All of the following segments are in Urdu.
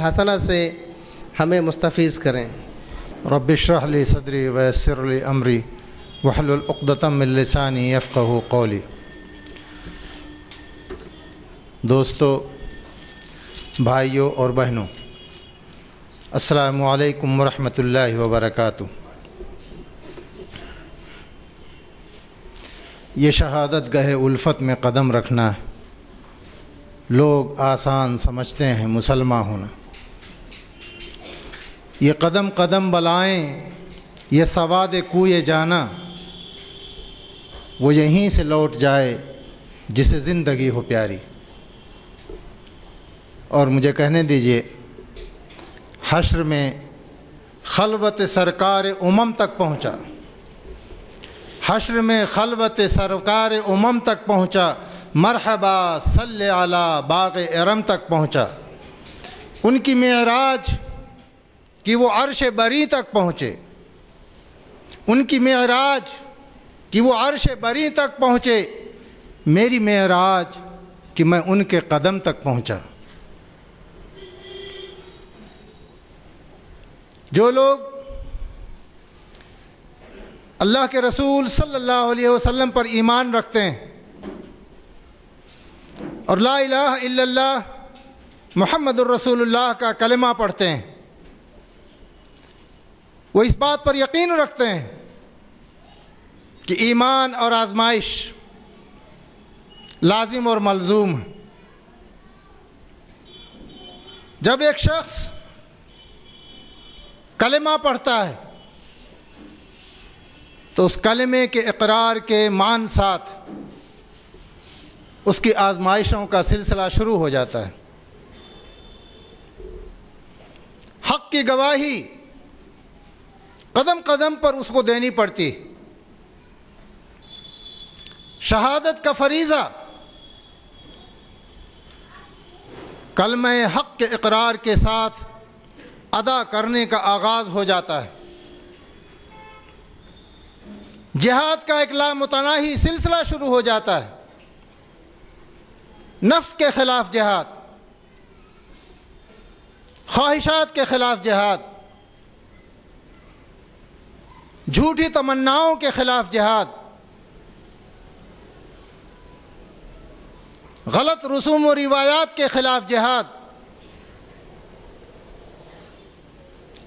حسنہ سے ہمیں مستفیض کریں۔ رب اشرح لی صدری ویسر لی امری واحلل عقدۃ من لسانی یفقہوا قولی۔ دوستو، بھائیوں اور بہنوں، السلام علیکم ورحمۃ اللہ وبرکاتہ۔ یہ شہادت گاہ الفت میں قدم رکھنا لوگ آسان سمجھتے ہیں مسلمان ہونا۔ یہ قدم قدم بلائیں، یہ سواد کوئے جانا، وہ یہیں سے لوٹ جائے جسے زندگی ہو پیاری۔ اور مجھے کہنے دیجئے، حشر میں خلوت سرکار امم تک پہنچا، حشر میں خلوت سرکار امم تک پہنچا، مرحبا صلی علی باغ ارم تک پہنچا۔ ان کی معراج کہ وہ عرش بری تک پہنچے، ان کی معراج کہ وہ عرش بری تک پہنچے، میری معراج کہ میں ان کے قدم تک پہنچا۔ جو لوگ اللہ کے رسول صلی اللہ علیہ وسلم پر ایمان رکھتے ہیں اور لا الہ الا اللہ محمد الرسول اللہ کا کلمہ پڑھتے ہیں، وہ اس بات پر یقین رکھتے ہیں کہ ایمان اور آزمائش لازم اور ملزوم ہے۔ جب ایک شخص کلمہ پڑھتا ہے تو اس کلمے کے اقرار کے مان ساتھ اس کی آزمائشوں کا سلسلہ شروع ہو جاتا ہے۔ حق کی گواہی قدم قدم پر اس کو دینی پڑتی۔ شہادت کا فریضہ کلمہ حق کے اقرار کے ساتھ ادا کرنے کا آغاز ہو جاتا ہے۔ جہاد کا ایک لامتناہی سلسلہ شروع ہو جاتا ہے۔ نفس کے خلاف جہاد، خواہشات کے خلاف جہاد، جھوٹی تمناؤں کے خلاف جہاد، غلط رسوم و روایات کے خلاف جہاد،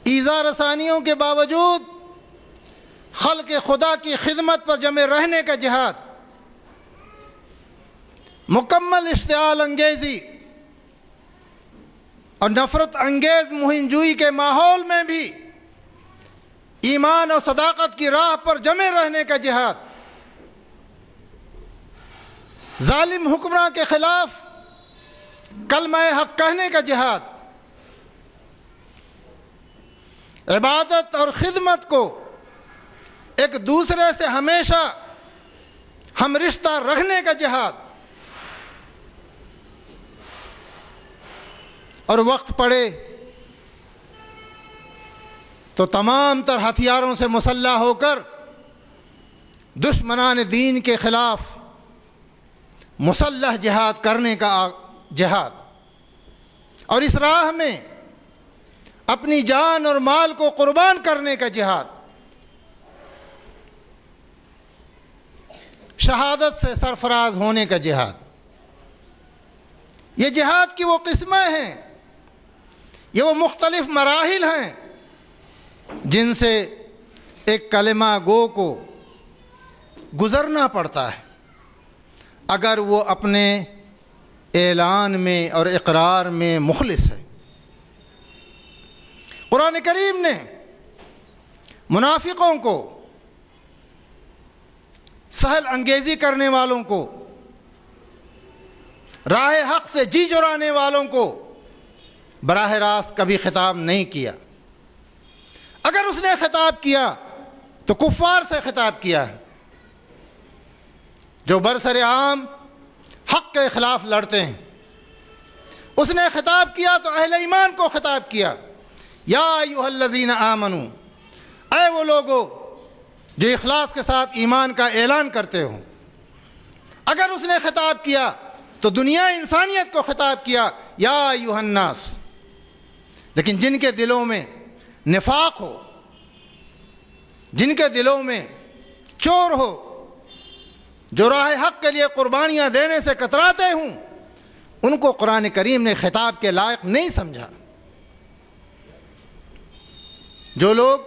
ایذا رسانیوں کے باوجود خلق خدا کی خدمت پر جمے رہنے کا جہاد، مکمل اشتعال انگیزی اور نفرت انگیز مہم جوئی کے ماحول میں بھی ایمان اور صداقت کی راہ پر جمے رہنے کا جہاد، ظالم حکمراں کے خلاف کلمہ حق کہنے کا جہاد، عبادت اور خدمت کو ایک دوسرے سے ہمیشہ ہم رشتہ رکھنے کا جہاد، اور وقت پڑے تو تمام تر ہتھیاروں سے مسلح ہو کر دشمنان دین کے خلاف مسلح جہاد کرنے کا جہاد، اور اس راہ میں اپنی جان اور مال کو قربان کرنے کا جہاد۔ شہادت سے سرفراز ہونے کا جہاد۔ یہ جہاد کی وہ قسمیں ہیں، یہ وہ مختلف مراحل ہیں جن سے ایک کلمہ گو کو گزرنا پڑتا ہے اگر وہ اپنے اعلان میں اور اقرار میں مخلص ہے۔ قرآن کریم نے منافقوں کو، سہل انگیزی کرنے والوں کو، راہ حق سے جی چرانے والوں کو براہ راست کبھی خطاب نہیں کیا۔ اگر اس نے خطاب کیا تو کفار سے خطاب کیا ہے جو برسر عام حق کے خلاف لڑتے ہیں۔ اس نے خطاب کیا تو اہل ایمان کو خطاب کیا، یا ایھا الذین آمنوا، اے وہ لوگو جو اخلاص کے ساتھ ایمان کا اعلان کرتے ہو۔ اگر اس نے خطاب کیا تو دنیا انسانیت کو خطاب کیا، یا ایھا الناس، لیکن جن کے دلوں میں نفاق ہو، جن کے دلوں میں چور ہو، جو راہ حق کے لیے قربانیاں دینے سے کتراتے ہوں، ان کو قرآن کریم نے خطاب کے لائق نہیں سمجھا۔ جو لوگ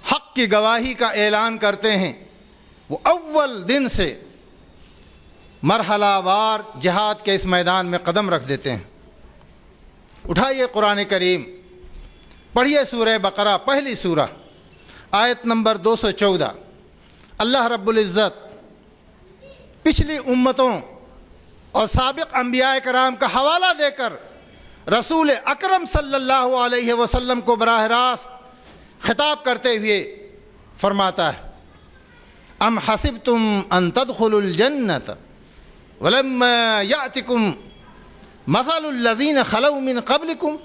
حق کی گواہی کا اعلان کرتے ہیں وہ اول دن سے مرحلہ وار جہاد کے اس میدان میں قدم رکھ دیتے ہیں۔ اٹھائیے قرآن کریم، پڑھیے سورہ بقرہ پہلی سورہ آیت نمبر 214۔ اللہ رب العزت پچھلی امتوں اور سابق انبیاء کرام کا حوالہ دے کر رسول اکرم صلی اللہ علیہ وسلم کو براہ راست خطاب کرتے ہوئے فرماتا ہے، ام حسبتم ان تدخلوا الجنة ولما يأتكم مثل الذين خلوا من قبلكم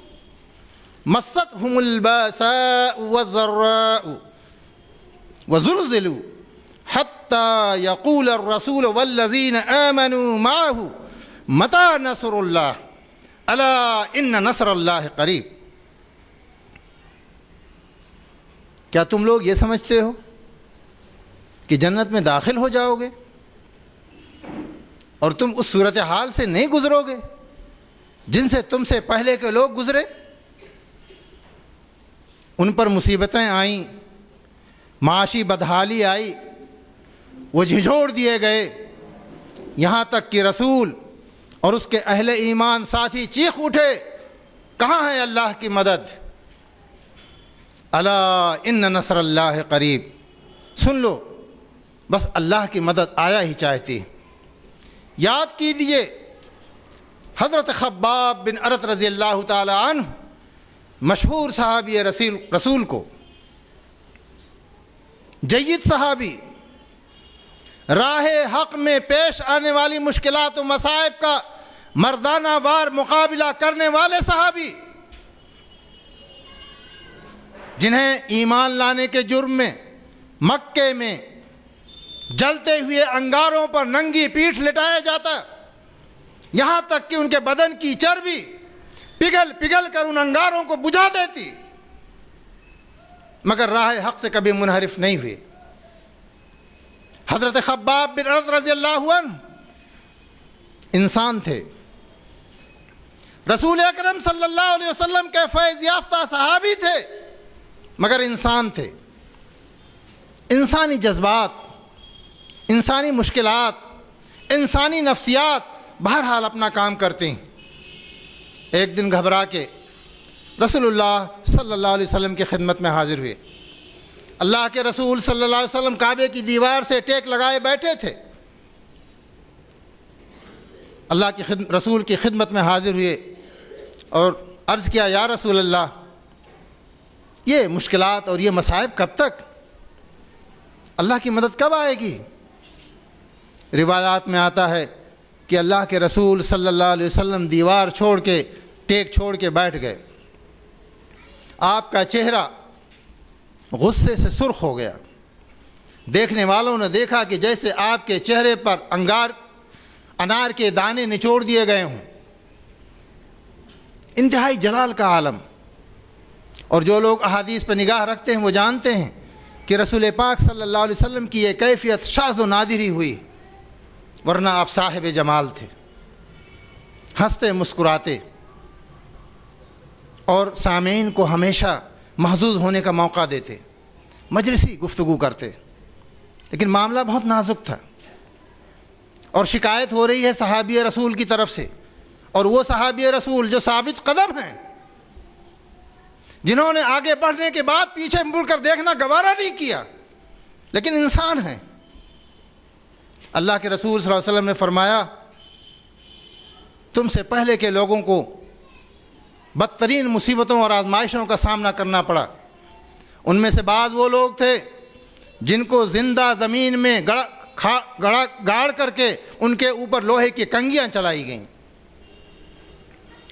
مستهم الباساء والضراء وزلزلوا حتى يقول الرسول والذين آمنوا معه متى نصر الله الا ان نصر اللہ قریب۔ کیا تم لوگ یہ سمجھتے ہو کہ جنت میں داخل ہو جاؤ گے اور تم اس صورتحال سے نہیں گزرو گے جن سے تم سے پہلے کے لوگ گزرے؟ ان پر مصیبتیں آئیں، معاشی بدحالی آئی، وہ جھنجھوڑ دیے گئے، یہاں تک کہ رسول اور اس کے اہل ایمان ساتھی چیخ اٹھے، کہاں ہے اللہ کی مدد؟ الا ان نصر اللہ قریب، سن لو بس اللہ کی مدد آیا ہی چاہتی۔ یاد کیجیے حضرت خباب بن ارت رضی اللہ تعالی عنہ، مشہور صحابی رسول کو، جید صحابی، راہ حق میں پیش آنے والی مشکلات و مصائب کا مردانہ وار مقابلہ کرنے والے صحابی، جنہیں ایمان لانے کے جرم میں مکے میں جلتے ہوئے انگاروں پر ننگی پیٹھ لٹایا جاتا، یہاں تک کہ ان کے بدن کی چربی پگھل پگھل کر ان انگاروں کو بجھا دیتی، مگر راہ حق سے کبھی منحرف نہیں ہوئے۔ حضرت خباب بن ارت رضی اللہ عنہ انسان تھے، رسول اکرم صلی اللہ علیہ وسلم کے فیض یافتہ صحابی تھے، مگر انسان تھے۔ انسانی جذبات، انسانی مشکلات، انسانی نفسیات بہرحال اپنا کام کرتے ہیں۔ ایک دن گھبرا کے رسول اللہ صلی اللہ علیہ وسلم کی خدمت میں حاضر ہوئے۔ اللہ کے رسول صلی اللہ علیہ وسلم کعبے کی دیوار سے ٹیک لگائے بیٹھے تھے۔ اللہ کی رسول کی خدمت میں حاضر ہوئے اور عرض کیا، یا رسول اللہ، یہ مشکلات اور یہ مصائب کب تک؟ اللہ کی مدد کب آئے گی؟ روایات میں آتا ہے کہ اللہ کے رسول صلی اللہ علیہ وسلم دیوار چھوڑ کے، ٹیک چھوڑ کے بیٹھ گئے۔ آپ کا چہرہ غصے سے سرخ ہو گیا۔ دیکھنے والوں نے دیکھا کہ جیسے آپ کے چہرے پر انار کے دانے نچوڑ دیے گئے ہوں۔ انتہائی جلال کا عالم، اور جو لوگ احادیث پہ نگاہ رکھتے ہیں وہ جانتے ہیں کہ رسول پاک صلی اللہ علیہ وسلم کی یہ کیفیت شاذ و نادر ہی ہوئی، ورنہ آپ صاحب جمال تھے، ہنستے مسکراتے اور سامعین کو ہمیشہ محظوظ ہونے کا موقع دیتے، مجلسی گفتگو کرتے۔ لیکن معاملہ بہت نازک تھا، اور شکایت ہو رہی ہے صحابی رسول کی طرف سے، اور وہ صحابی رسول جو ثابت قدم ہیں، جنہوں نے آگے بڑھنے کے بعد پیچھے مڑ کر دیکھنا گوارا نہیں کیا، لیکن انسان ہیں۔ اللہ کے رسول صلی اللہ علیہ وسلم نے فرمایا، تم سے پہلے کے لوگوں کو بدترین مصیبتوں اور آزمائشوں کا سامنا کرنا پڑا۔ ان میں سے بعض وہ لوگ تھے جن کو زندہ زمین میں گاڑ کر کے ان کے اوپر لوہے کی کنگیاں چلائی گئیں،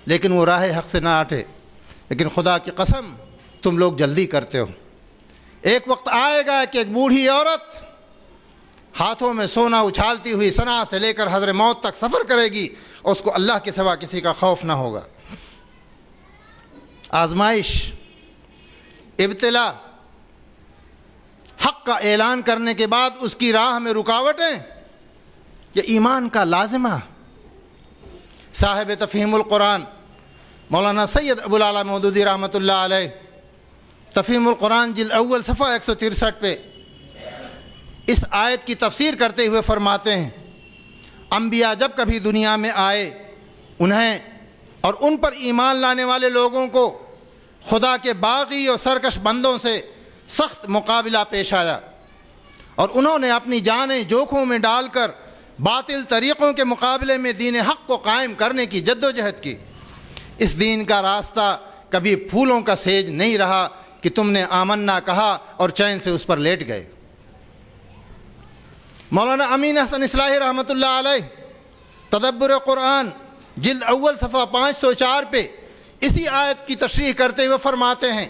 لیکن وہ راہ حق سے نہ ہٹے۔ لیکن خدا کی قسم تم لوگ جلدی کرتے ہو۔ ایک وقت آئے گا کہ ایک بوڑھی عورت ہاتھوں میں سونا اچھالتی ہوئی صنعا سے لے کر حضر موت تک سفر کرے گی، اور اس کو اللہ کے سوا کسی کا خوف نہ ہوگا۔ آزمائش، ابتلا، حق کا اعلان کرنے کے بعد اس کی راہ میں رکاوٹیں، یہ ایمان کا لازمہ۔ صاحب تفہیم القرآن مولانا سید ابو العلا مودودی رحمۃ اللہ علیہ تفہیم القرآن جلد اول صفحہ 163 پہ اس آیت کی تفسیر کرتے ہوئے فرماتے ہیں، انبیاء جب کبھی دنیا میں آئے انہیں اور ان پر ایمان لانے والے لوگوں کو خدا کے باغی اور سرکش بندوں سے سخت مقابلہ پیش آیا، اور انہوں نے اپنی جانیں جوکھوں میں ڈال کر باطل طریقوں کے مقابلے میں دین حق کو قائم کرنے کی جدوجہد کی۔ اس دین کا راستہ کبھی پھولوں کا سیج نہیں رہا کہ تم نے آمنا کہا اور چین سے اس پر لیٹ گئے۔ مولانا امین حسن اصلاحی رحمۃ اللہ علیہ تدبر قرآن جلد اول صفحہ 504 پہ اسی آیت کی تشریح کرتے ہوئے فرماتے ہیں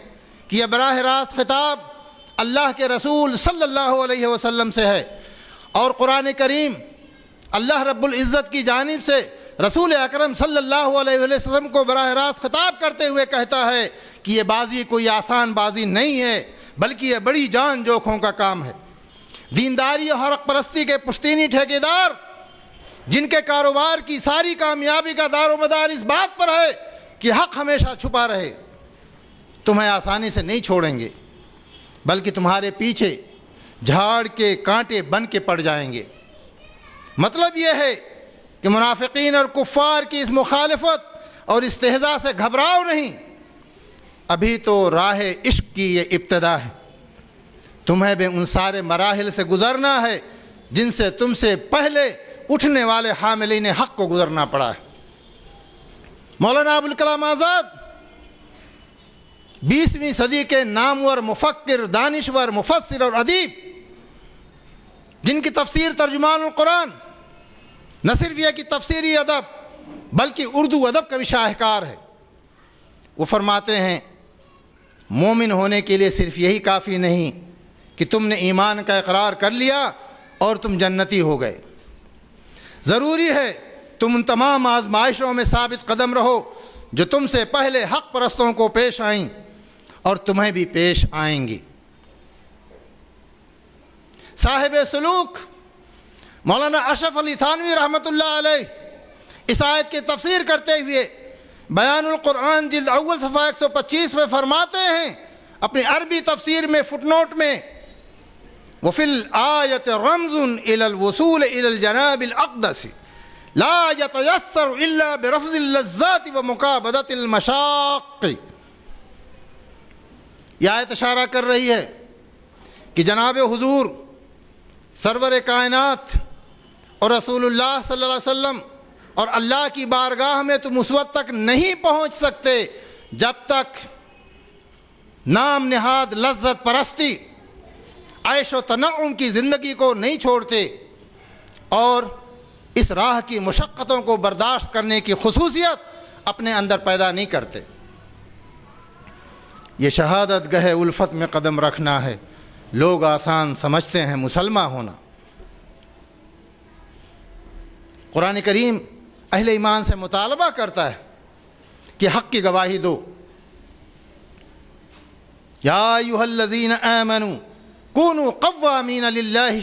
کہ یہ براہ راست خطاب اللہ کے رسول صلی اللہ علیہ وسلم سے ہے، اور قرآن کریم اللہ رب العزت کی جانب سے رسول اکرم صلی اللہ علیہ وسلم کو براہ راست خطاب کرتے ہوئے کہتا ہے کہ یہ بازی کوئی آسان بازی نہیں ہے، بلکہ یہ بڑی جان جوکھوں کا کام ہے۔ دینداری اور حق پرستی کے پشتینی ٹھیکیدار جن کے کاروبار کی ساری کامیابی کا دار و مدار اس بات پر ہے کہ حق ہمیشہ چھپا رہے، تمہیں آسانی سے نہیں چھوڑیں گے، بلکہ تمہارے پیچھے جھاڑ کے کانٹے بن کے پڑ جائیں گے۔ مطلب یہ ہے کہ منافقین اور کفار کی اس مخالفت اور استہزاء سے گھبراؤ نہیں، ابھی تو راہ عشق کی یہ ابتدا ہے، تمہیں بھی ان سارے مراحل سے گزرنا ہے جن سے تم سے پہلے اٹھنے والے حاملین حق کو گزرنا پڑا ہے۔ مولانا ابوالکلام آزاد 20ویں صدی کے نامور مفکر، دانشور، مفسر اور ادیب، جن کی تفسیر ترجمان القرآن نہ صرف یہ کہ تفسیری ادب بلکہ اردو ادب کا بھی شاہکار ہے، وہ فرماتے ہیں مومن ہونے کے لیے صرف یہی کافی نہیں کہ تم نے ایمان کا اقرار کر لیا اور تم جنتی ہو گئے، ضروری ہے تم ان تمام آزمائشوں میں ثابت قدم رہو جو تم سے پہلے حق پرستوں کو پیش آئیں اور تمہیں بھی پیش آئیں گی۔ صاحب سلوک مولانا اشرف علی تھانوی رحمۃ اللہ علیہ اس آیت کی تفسیر کرتے ہوئے بیان القرآن جلد اول صفحہ 125 میں فرماتے ہیں اپنی عربی تفسیر میں فٹ نوٹ میں، وفی الآیت رمز الی الوصول الی الجناب الاقدس لا یتیسر الا برفض اللذات ومکابدۃ المشاق۔ یہ آیت اشارہ کر رہی ہے کہ جناب حضور سرور کائنات اور رسول اللہ صلی اللہ علیہ وسلم اور اللہ کی بارگاہ میں تم اس وقت تک نہیں پہنچ سکتے جب تک نام نہاد لذت پرستی، عیش و تنعم کی زندگی کو نہیں چھوڑتے اور اس راہ کی مشقتوں کو برداشت کرنے کی خصوصیت اپنے اندر پیدا نہیں کرتے۔ یہ شہادت گہ الفت میں قدم رکھنا ہے، لوگ آسان سمجھتے ہیں مسلمان ہونا۔ قرآن کریم اہل ایمان سے مطالبہ کرتا ہے کہ حق کی گواہی دو۔ یا ایھا الذین آمنوا کونوا قوامین للہ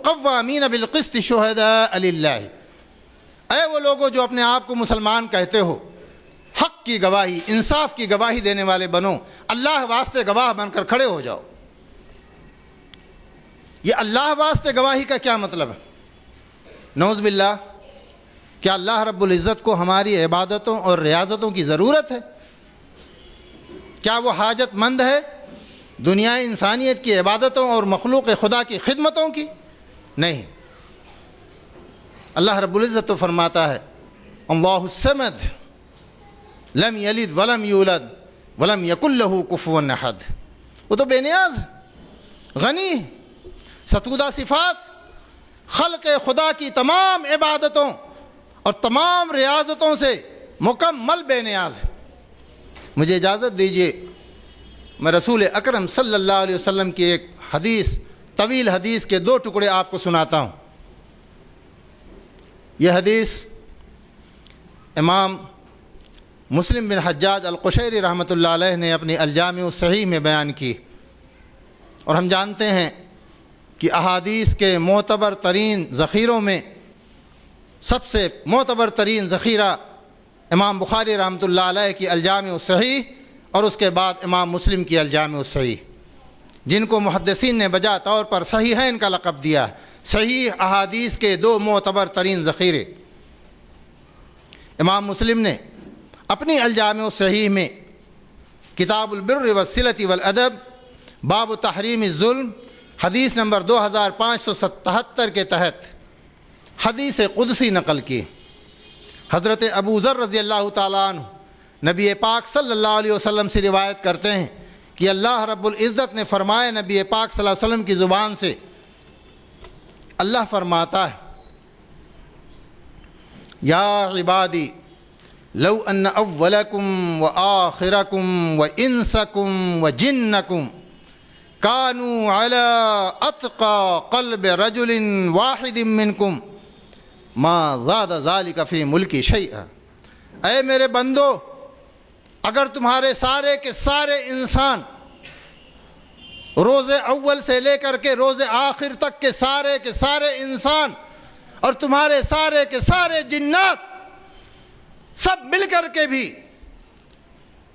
قوامین بالقسط شہداء للہ، اے وہ لوگوں جو اپنے آپ کو مسلمان کہتے ہو، حق کی گواہی، انصاف کی گواہی دینے والے بنو، اللہ واسطے گواہ بن کر کھڑے ہو جاؤ۔ یہ اللہ واسطے گواہی کا کیا مطلب ہے؟ نعوذ باللہ، کیا اللہ رب العزت کو ہماری عبادتوں اور ریاضتوں کی ضرورت ہے؟ کیا وہ حاجت مند ہے دنیا انسانیت کی عبادتوں اور مخلوق خدا کی خدمتوں کی؟ نہیں۔ اللہ رب العزت تو فرماتا ہے اللہ الصمد لم یلد ولم یولد ولم یکن لہ کفوا احد، وہ تو بے نیاز، غنی، ستودہ صفات، خلق خدا کی تمام عبادتوں اور تمام ریاضتوں سے مکمل بے نیاز ہے۔ مجھے اجازت دیجیے میں رسول اکرم صلی اللہ علیہ وسلم کی ایک حدیث، طویل حدیث کے 2 ٹکڑے آپ کو سناتا ہوں۔ یہ حدیث امام مسلم بن حجاج القشیری رحمۃ اللہ علیہ نے اپنی الجامع الصحیح میں بیان کی، اور ہم جانتے ہیں کہ احادیث کے معتبر ترین ذخیروں میں سب سے معتبر ترین ذخیرہ امام بخاری رحمۃ اللہ علیہ کی الجامع الصحیح اور اس کے بعد امام مسلم کی الجامع الصحیح، جن کو محدثین نے بجا طور پر صحیحین کا لقب دیا، صحیح احادیث کے دو معتبر ترین ذخیرے۔ امام مسلم نے اپنی الجامع الصحیح میں کتاب البر والصلۃ والادب باب تحریم الظلم حدیث نمبر 2577 کے تحت حدیث قدسی نقل کی۔ حضرت ابو ذر رضی اللہ تعالیٰ عنہ نبی پاک صلی اللہ علیہ وسلم سے روایت کرتے ہیں کہ اللہ رب العزت نے فرمایا نبی پاک صلی اللہ علیہ وسلم کی زبان سے، اللہ فرماتا ہے یا عبادی لو ان اولکم وآخرکم وانسکم وجنکم کانوا علی اتقى قلب رجل واحد منکم ما زاد ذلک فی ملکی شیئا۔ اے میرے بندو، اگر تمہارے سارے کے سارے انسان روز اول سے لے کر کے روز آخر تک کے سارے انسان اور تمہارے سارے کے سارے جنات سب مل کر کے بھی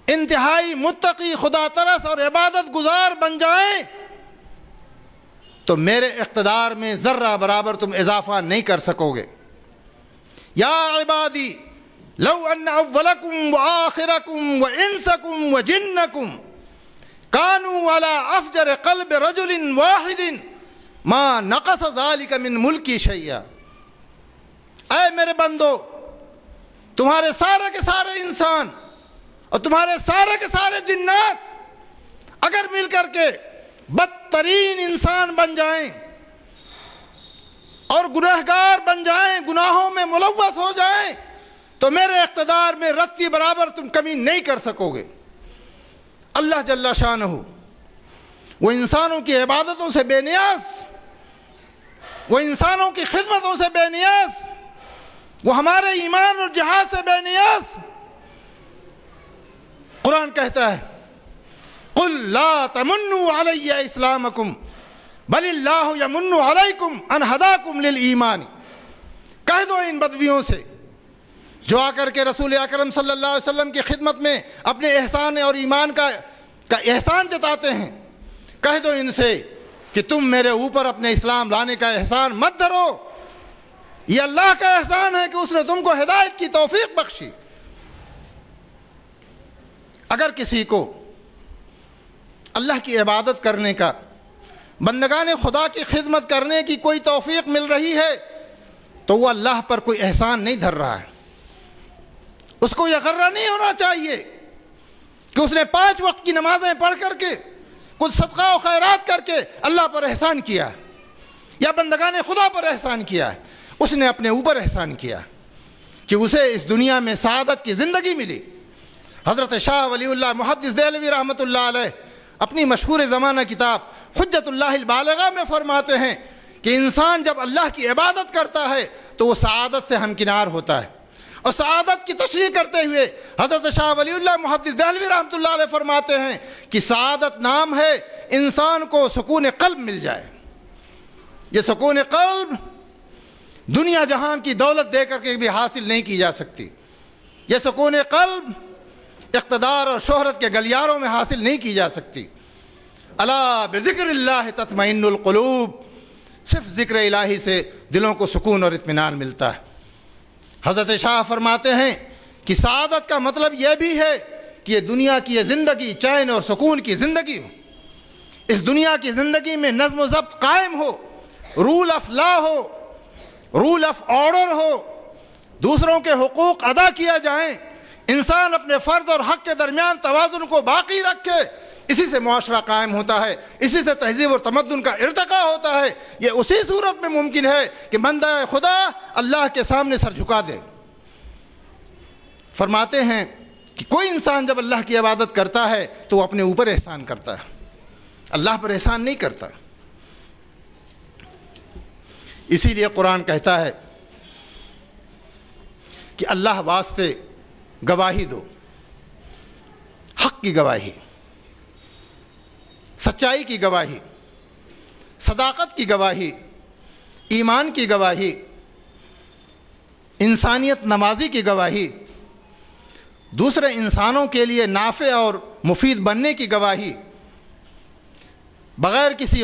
انتہائی متقی، خدا ترس اور عبادت گزار بن جائیں تو میرے اقتدار میں ذرہ برابر تم اضافہ نہیں کر سکو گے۔ یا عبادی لو ان اولکم وآخرکم وانسکم وجنکم کانوا علی افجر قلب رجل واحد ما نقص ذلک من ملکی شیئا۔ اے میرے بندو، تمہارے سارے کے سارے انسان اور تمہارے سارے کے سارے جنات اگر مل کر کے بدترین انسان بن جائیں اور گنہگار بن جائیں، گناہوں میں ملوث ہو جائیں، تو میرے اقتدار میں رتی برابر تم کمی نہیں کر سکو گے۔ اللہ جل شانہ وہ انسانوں کی عبادتوں سے بے نیاز، وہ انسانوں کی خدمتوں سے بے نیاز، وہ ہمارے ایمان اور جہاد سے بے نیاز۔ قرآن کہتا ہے قل لا تمنوا علی اسلامکم بل اللہ یمن علیکم ان ہداکم للایمان۔ کہہ دو ان بدویوں سے جو آ کر کے رسول اکرم صلی اللہ علیہ وسلم کی خدمت میں اپنے احسان اور ایمان کا احسان جتاتے ہیں، کہہ دو ان سے کہ تم میرے اوپر اپنے اسلام لانے کا احسان مت دھرو، یہ اللہ کا احسان ہے کہ اس نے تم کو ہدایت کی توفیق بخشی۔ اگر کسی کو اللہ کی عبادت کرنے کا، بندگان خدا کی خدمت کرنے کی کوئی توفیق مل رہی ہے تو وہ اللہ پر کوئی احسان نہیں دھر رہا ہے۔ اس کو یہ غرہ نہیں ہونا چاہیے کہ اس نے 5 وقت کی نمازیں پڑھ کر کے کچھ صدقہ و خیرات کر کے اللہ پر احسان کیا یا بندگان خدا پر احسان کیا ہے۔ اس نے اپنے اوپر احسان کیا کہ اسے اس دنیا میں سعادت کی زندگی ملی۔ حضرت شاہ ولی اللہ محدث دہلوی رحمۃ اللہ علیہ اپنی مشہور زمانہ کتاب حجت اللہ البالغہ میں فرماتے ہیں کہ انسان جب اللہ کی عبادت کرتا ہے تو وہ سعادت سے ہمکنار ہوتا ہے، اور سعادت کی تشریح کرتے ہوئے حضرت شاہ ولی اللہ محدث دہلوی رحمۃ اللہ علیہ فرماتے ہیں کہ سعادت نام ہے انسان کو سکون قلب مل جائے۔ یہ سکون قلب دنیا جہان کی دولت دے کر کے بھی حاصل نہیں کی جا سکتی، یہ سکون قلب اقتدار اور شہرت کے گلیاروں میں حاصل نہیں کی جا سکتی۔ الا بذکر اللہ تطمئن القلوب، صرف ذکر الہی سے دلوں کو سکون اور اطمینان ملتا ہے۔ حضرت شاہ فرماتے ہیں کہ سعادت کا مطلب یہ بھی ہے کہ یہ دنیا کی یہ زندگی چین اور سکون کی زندگی ہو، اس دنیا کی زندگی میں نظم و ضبط قائم ہو، رول آف لا ہو، رول آف آرڈر ہو، دوسروں کے حقوق ادا کیا جائیں، انسان اپنے فرض اور حق کے درمیان توازن کو باقی رکھے، اسی سے معاشرہ قائم ہوتا ہے، اسی سے تہذیب اور تمدن کا ارتقاء ہوتا ہے۔ یہ اسی صورت میں ممکن ہے کہ بندہ خدا اللہ کے سامنے سر جھکا دے۔ فرماتے ہیں کہ کوئی انسان جب اللہ کی عبادت کرتا ہے تو وہ اپنے اوپر احسان کرتا ہے، اللہ پر احسان نہیں کرتا۔ اسی لیے قرآن کہتا ہے کہ اللہ واسطے گواہی دو، حق کی گواہی، سچائی کی گواہی، صداقت کی گواہی، ایمان کی گواہی، انسانیت نوازی کی گواہی، دوسرے انسانوں کے لیے نافع اور مفید بننے کی گواہی، بغیر کسی